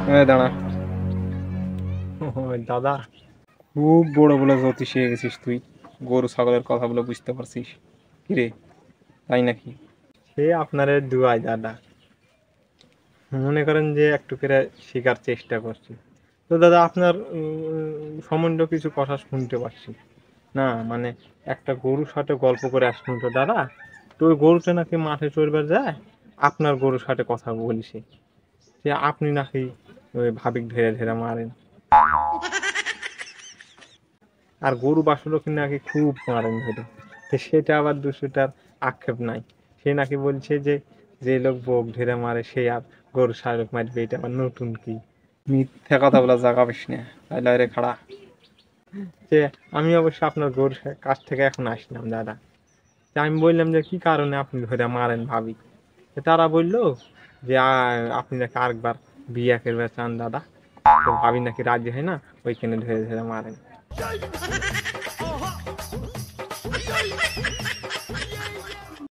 দাঁড়া, ও দাদা, খুব বড় বলে জ্যোতিষ হয়ে গেছিস তুই। গরু ছাগলের কথাগুলো বুঝতে পারছিস কিরে, তাই নাকি? সে আপনার দুয়াই দাদা, মনে করেন যে একটু করে শেখার চেষ্টা করছি। তো দাদা আপনার সম্বন্ধ কিছু কথা শুনতে পাচ্ছি না, মানে একটা গরুর সাথে গল্প করে আসলাম তো দাদা। তো ওই গরুটা নাকি মাঠে চড়বার যায়, আপনার গরুর সাথে কথা বলিছে যে আপনি নাকি ওই ভাবিক ধরে ধরে মারেন, আর গরু বাছুরকে নাকি খুব মারেন ধরে। তো সেটা আবার দুশোটার আক্ষেপ নাই, সে নাকি বলছে যে যে লোক বক ধরে মারে সে আর গরু শাহরুখ মারবে, এটা আবার নতুন কি? মিথ্যা কথা বলা জাগা পাস না, তাইলে রে খাড়া। যে আমি অবশ্য আপনার গরুর কাছ থেকে এখন আসলাম দাদা, তা আমি বললাম যে কি কারণে আপনি ধরে মারেন ভাবি। তো তারা বললো যে আপনি নাকি আরেকবার বিয়ে করবে চান দাদা, তো ভাবি নাকি রাজি হয় না, ওইখানে ধরে ধরে মারেন।